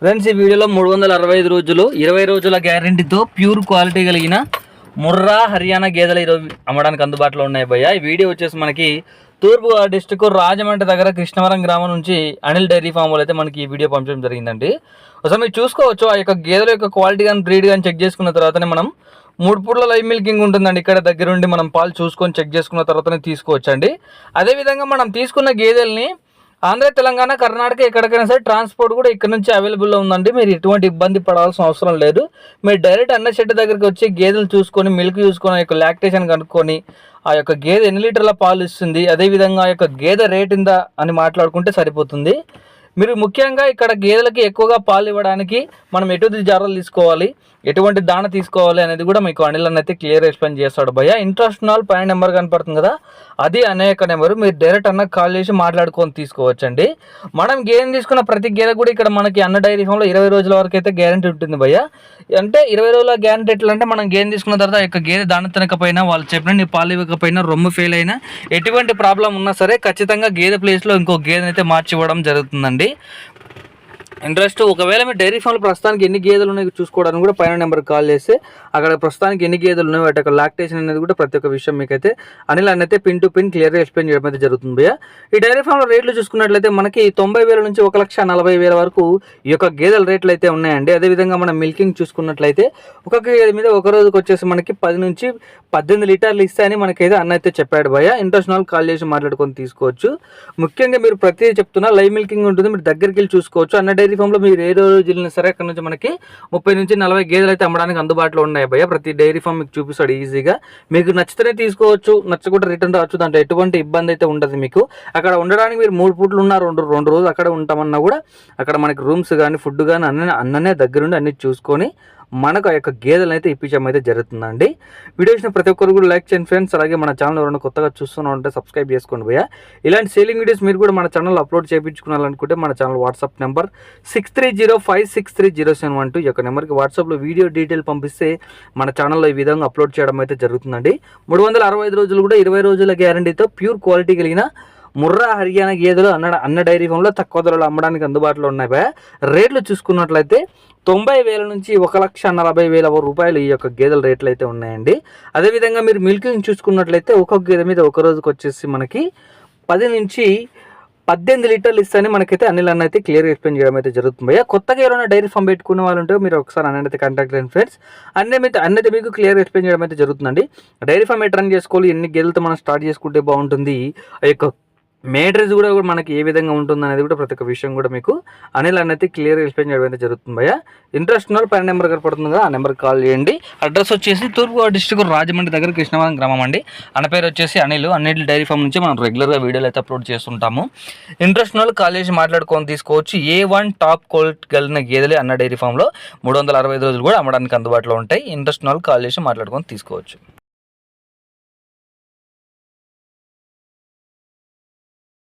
Friends, ఈ వీడియోలో 365 రోజులు 20 రోజుల గ్యారంటీతో ప్యూర్ క్వాలిటీ కలిగిన ముర్రా హర్యానా గేదెలు ఈరోజు అమ్మడానికి అందుబాటులో ఉన్నాయి భయ్య. ఈ వీడియో వచ్చేసి మనకి తూర్పుగోదావరి డిస్టిక్ రాజమండ్రి దగ్గర కృష్ణవరం గ్రామం నుంచి అనిల్ డైరీ ఫామ్ వాళ్ళు అయితే మనకి ఈ వీడియో పంపించడం జరిగిందండి. ఒకసారి మీరు చూసుకోవచ్చు, ఆ యొక్క గేదెల యొక్క క్వాలిటీ కానీ బ్రీడ్ కానీ చెక్ చేసుకున్న తర్వాతనే మనం 3 పూట్ల లైవ్ మిల్కింగ్ ఉంటుందండి. ఇక్కడ దగ్గరుండి మనం పాలు చూసుకొని చెక్ చేసుకున్న తర్వాతనే తీసుకోవచ్చండి. అదేవిధంగా మనం తీసుకున్న గేదెల్ని ఆంధ్ర, తెలంగాణ, కర్ణాటక ఎక్కడికైనా సరే ట్రాన్స్పోర్ట్ కూడా ఇక్కడ నుంచి అవైలబుల్లో ఉందండి. మీరు ఎటువంటి ఇబ్బంది పడాల్సిన అవసరం లేదు. మీరు డైరెక్ట్ అన్న షెడ్ దగ్గరికి వచ్చి గేదెలు చూసుకొని మిల్క్ చూసుకొని ఆ యొక్క లాక్టేషన్ కనుక్కొని ఆ యొక్క గేదె ఎన్ని లీటర్ల పాలు ఇస్తుంది, అదేవిధంగా ఆ యొక్క గేదె రేట్ ఇందా అని మాట్లాడుకుంటే సరిపోతుంది. మీరు ముఖ్యంగా ఇక్కడ గేదెలకి ఎక్కువగా పాలు ఇవ్వడానికి మనం ఎటువంటి జాగ్రత్తలు తీసుకోవాలి, ఎటువంటి దాణ తీసుకోవాలి అనేది కూడా మీకు అనిల్ అన్న అయితే క్లియర్ ఎక్స్ప్లెయిన్ చేస్తాడు భయ్య. ఇంటర్నేషనల్ పైన నెంబర్ కనపడుతుంది కదా, అది అనేక నెంబరు. మీరు డైరెక్ట్ అన్న కాల్ చేసి మాట్లాడుకొని తీసుకోవచ్చండి. మనం గేదె తీసుకున్న ప్రతి గేదె కూడా ఇక్కడ మనకి అన్న డైరీ ఫామ్లో 20 రోజుల వరకు అయితే గ్యారంటీ ఉంటుంది భయ్య. అంటే 20 రోజుల గ్యారంటీ ఎట్లా అంటే, మనం గేదె తీసుకున్న తర్వాత యొక్క గేదె దాణ తినకపోయినా, వాళ్ళు చెప్పిన నీ పాలు ఇవ్వకపోయినా, రొమ్ము ఫెయిల్ అయినా, ఎటువంటి ప్రాబ్లం ఉన్నా సరే ఖచ్చితంగా గేదె ప్లేస్లో ఇంకో గేదెని అయితే మార్చి ఇవ్వడం జరుగుతుందండి. ఇంట్రెస్ట్ ఒకవేళ మీరు డైరీ ఫామ్లో ప్రస్తుతానికి ఎన్ని గేదెలు ఉన్నాయో చూసుకోవడానికి కూడా పైన నెంబర్కి కాల్ చేస్తే అక్కడ ప్రస్తుతానికి ఎన్ని గేదెలు ఉన్నాయో వాటి యొక్క లాక్టేషన్ అనేది కూడా ప్రతి ఒక్క విషయం మీకైతే అనిల్ అయితే పిన్ టు పిన్ క్లియర్గా ఎక్స్ప్లెయిన్ చేయడం అయితే జరుగుతుంది భయ్య. ఈ డైరీ ఫామ్లో రేట్లు చూసుకున్నట్లయితే మనకి 90,000 నుంచి 1,40,000 వరకు ఈ యొక్క గేదెల రేట్లు అయితే ఉన్నాయండి. అదేవిధంగా మనం మిల్కింగ్ చూసుకున్నట్లయితే ఒక్కొక్క గేదె మీద ఒక రోజుకి వచ్చేసి మనకి 10 నుంచి 18 లీటర్లు ఇస్తాయని మనకైతే అన్న అయితే చెప్పాడు భయ్య. ఇంటర్నేషనల్ కాల్ చేసి మాట్లాడుకొని తీసుకోవచ్చు. ముఖ్యంగా మీరు ప్రతి చెప్తున్నా లైవ్ మిల్కింగ్ ఉంటుంది, మీరు దగ్గరికి వెళ్ళి చూసుకోవచ్చు. అన్న డైరీ ఫామ్లో మీరు ఏ రోజు వెళ్ళినా సరే అక్కడ నుంచి మనకి 30 నుంచి 40 గేదెలు అయితే అమ్మడానికి అందుబాటులో ఉన్నాయి భయ్య. ప్రతి డైరీ ఫామ్ మీకు చూపిస్తాడు ఈజీగా. మీకు నచ్చితేనే తీసుకోవచ్చు, నచ్చకుండా రిటర్న్ రావచ్చు. దాంట్లో ఎటువంటి ఇబ్బంది అయితే ఉండదు. మీకు అక్కడ ఉండడానికి మీరు 3 పూట్లు ఉన్నా, రెండు రోజులు అక్కడ ఉంటామన్నా కూడా అక్కడ మనకి రూమ్స్ కానీ ఫుడ్ కానీ అన్ననే దగ్గరుండి అన్ని చూసుకొని మనకు ఆ యొక్క గేదెలను అయితే ఇప్పించడం అయితే జరుగుతుందండి. వీడియో ఇచ్చిన ప్రతి ఒక్కరు కూడా లైక్ చేయండి ఫ్రెండ్స్. అలాగే మన ఛానల్ ఎవరైనా కొత్తగా చూస్తూనే ఉంటే సబ్స్క్రైబ్ చేసుకోండి భయ్య. ఇలాంటి సేలింగ్ వీడియోస్ మీరు కూడా మన ఛానల్ అప్లోడ్ చేయించుకోవాలనుకుంటే మన ఛానల్ వాట్సాప్ నెంబర్ 6305630712 ఈ యొక్క నెంబర్కి వాట్సాప్లో వీడియో డీటెయిల్ పంపిస్తే మన ఛానల్లో ఈ విధంగా అప్లోడ్ చేయడం అయితే జరుగుతుందండి. 365 రోజులు కూడా 20 రోజుల గ్యారంటీతో ప్యూర్ క్వాలిటీ కలిగిన ముర్రా హర్యానా గేదెలు అన్న డైరీ ఫామ్లో తక్కువ ధరలో అమ్మడానికి అందుబాటులో ఉన్నాయి భయ్య. రేట్లు చూసుకున్నట్లయితే 90,000 నుంచి 1,40,000 రూపాయలు ఈ యొక్క గేదెల రేట్లు అయితే ఉన్నాయండి. అదేవిధంగా మీరు మిల్కింగ్ చూసుకున్నట్లయితే ఒక్కొక్క గేదె మీద ఒక రోజుకి వచ్చేసి మనకి 10 నుంచి 18 లీటర్లు ఇస్తాయని మనకైతే అనిల్ అన్న అయితే క్లియర్గా ఎక్స్ప్లెయిన్ చేయడం అయితే జరుగుతుంది భయ్య. కొత్తగా ఎవరైనా డైరీ ఫామ్ పెట్టుకునే వాళ్ళు ఉంటే మీరు ఒకసారి అన్న అయితే కాంటాక్ట్ చేయండి ఫ్రెండ్స్. అన్నైతే మీకు క్లియర్గా ఎక్స్ప్లెయిన్ చేయడం అయితే జరుగుతుందండి. డైరీ ఫామ్ ఎట్లా రన్ చేసుకోవాలి, ఎన్ని గేదెలతో మనం స్టార్ట్ చేసుకుంటే బాగుంటుంది, ఆ యొక్క మేట్రెస్ కూడా మనకి ఏ విధంగా ఉంటుంది అనేది కూడా ప్రతి ఒక్క విషయం కూడా మీకు అనిల్ అయితే క్లియర్గా ఎక్స్ప్లెయిన్ చేయడం అయితే జరుగుతుంది భయ్య. ఇంట్రెస్ట్ ఉన్న పైన నెంబర్ కనపడుతుంది కదా, ఆ నెంబర్కి కాల్ చేయండి. అడ్రస్ వచ్చేసి తూర్పుగోదావరి డిస్టిక్ రాజమండ్రి దగ్గర కృష్ణవరం గ్రామం అండి. అన్న పేరు వచ్చేసి అనిల్ డైరీ ఫామ్ నుంచి మనం రెగ్యులర్గా వీడియోలు అయితే అప్లోడ్ చేస్తుంటాము. ఇంట్రెస్ట్ ఉన్న కాల్ చేసి మాట్లాడుకొని తీసుకోవచ్చు. A1 టాప్ క్వాలిటీ కలిగిన గేదెలే అన్న డైరీ ఫామ్లో 365 రోజులు కూడా అమ్మడానికి అందుబాటులో ఉంటాయి. ఇంట్రెస్ట్ ఉన్న కాల్ చేసి మాట్లాడుకొని తీసుకోవచ్చు.